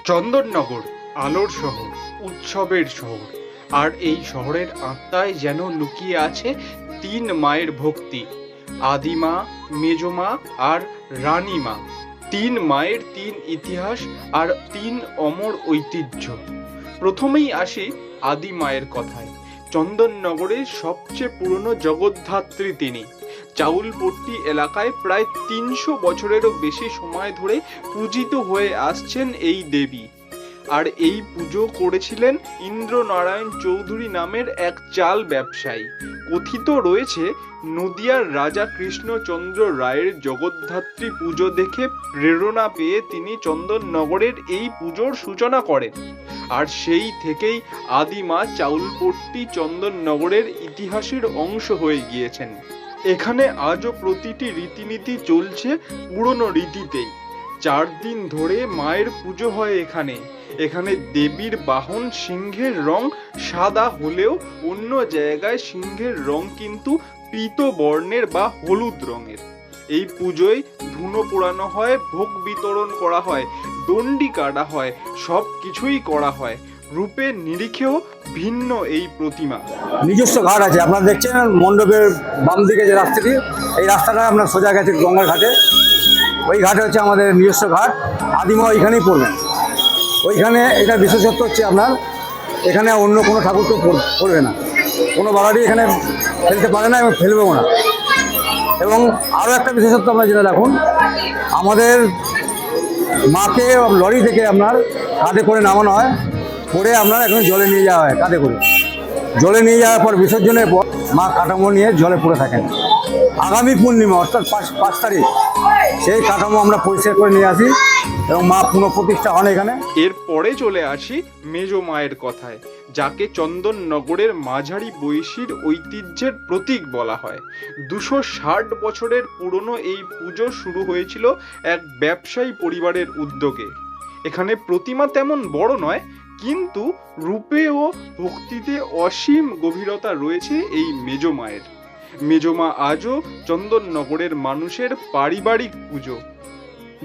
চন্দননগর আলোর শহর, উৎসবের শহর। আর এই শহরের আত্মায় যেন লুকিয়ে আছে তিন মায়ের ভক্তি, আদিমা, মেজমা আর রানীমা। তিন মায়ের তিন ইতিহাস আর তিন অমর ঐতিহ্য। প্রথমেই আসি আদি মায়ের কথায়। চন্দননগরের সবচেয়ে পুরনো জগদ্ধাত্রী তিনি। চাউলপট্টি এলাকায় প্রায় ৩০০ বছরেরও বেশি সময় ধরে পূজিত হয়ে আসছেন এই দেবী। আর এই পুজো করেছিলেন ইন্দ্রনারায়ণ চৌধুরী নামের এক চাল ব্যবসায়ী। কথিত রয়েছে নদিয়ার রাজা কৃষ্ণচন্দ্র রায়ের জগদ্ধাত্রী পুজো দেখে প্রেরণা পেয়ে তিনি চন্দননগরের এই পুজোর সূচনা করেন। আর সেই থেকেই আদিমা চাউলপট্টি চন্দননগরের ইতিহাসের অংশ হয়ে গিয়েছেন। এখানে আজও প্রতিটি রীতিনীতি চলছে পুরনো রীতিতেই। ৪ দিন ধরে মায়ের পুজো হয় এখানে। এখানে দেবীর বাহন সিংহের রং সাদা হলেও অন্য জায়গায় সিংহের রং কিন্তু পীত বর্ণের বা হলুদ রঙের। এই পুজোয় ধুনো পোড়ানো হয়, ভোগ বিতরণ করা হয়, দণ্ডি কাটা হয়, সব কিছুই করা হয়। রূপের নিরিখেও ভিন্ন এই প্রতিমা। নিজস্ব ঘাট আছে, আপনারা দেখছেন মণ্ডপের বাম দিকে যে রাস্তাটি, এই রাস্তাটা আপনার সোজা গেছে গঙ্গার ঘাটে। ওই ঘাটে হচ্ছে আমাদের নিজস্ব ঘাট। আদিমা ওইখানেই পড়বেন। ওইখানে এটা বিশেষত্ব হচ্ছে আপনার এখানে অন্য কোনো ঠাকুর তো পড়বে না, কোনো বাগাটি এখানে ফেলতে পারে না এবং ফেলবেও না। এবং আরও একটা বিশেষত্ব আপনার যেটা রাখুন, আমাদের মাকে লরি থেকে আপনার কাঁধে করে নামানো হয়, করে আপনার এখানে জলে নিয়ে যাওয়া হয়। কাঁধে করে জলে নিয়ে যাওয়ার পর বিসর্জনের পর মা কাঠামো নিয়ে জলে পড়ে থাকেন। আগামী পূর্ণিমা অর্থাৎ ৫ তারিখ সেই কাঠামো আমরা পরিষ্কার করে নিয়ে আসি এবং মা পুনঃপ্রতিষ্ঠা হন এখানে। এরপরে চলে আসি মেজ মায়ের কথায়, যাকে চন্দননগরের মাঝারি বয়সীর ঐতিহ্যের প্রতীক বলা হয়। ২৬০ বছরের পুরনো এই পুজো শুরু হয়েছিল এক ব্যবসায়ী পরিবারের উদ্যোগে। এখানে প্রতিমা তেমন বড় নয়, কিন্তু রূপে ও ভক্তিতে অসীম গভীরতা রয়েছে এই মেজ মায়ের। মেজমা আজও চন্দননগরের মানুষের পারিবারিক পুজো,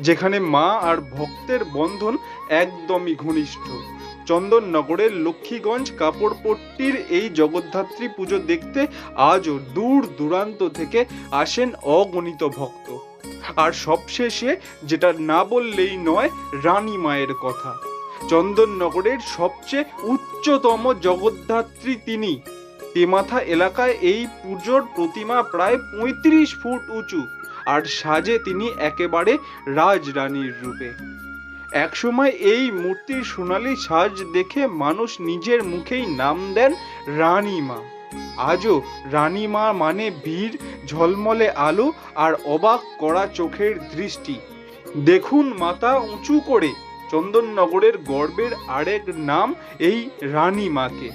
যেখানে মা আর ভক্তের বন্ধন একদমই ঘনিষ্ঠ। চন্দননগরের লক্ষ্মীগঞ্জ কাপড়পট্টির এই জগদ্ধাত্রী পুজো দেখতে আজও দূর দূরান্ত থেকে আসেন অগণিত ভক্ত। আর সবশেষে যেটা না বললেই নয়, রানী মায়ের কথা। চন্দননগরের সবচেয়ে উচ্চতম জগদ্ধাত্রী তিনি। তেমাথা এলাকায় এই পুজোর প্রতিমা প্রায় ৩৫ ফুট উঁচু, আর সাজে তিনি একেবারে রাজরানীর রূপে। একসময় এই মূর্তির সোনালী সাজ দেখে মানুষ নিজের মুখেই নাম দেন রানীমা। আজও রানীমা মানে ভিড়, ঝলমলে আলো আর অবাক করা চোখের দৃষ্টি। দেখুন মাথা উঁচু করে, চন্দননগরের গর্বের আরেক নাম এই রানীমাকে।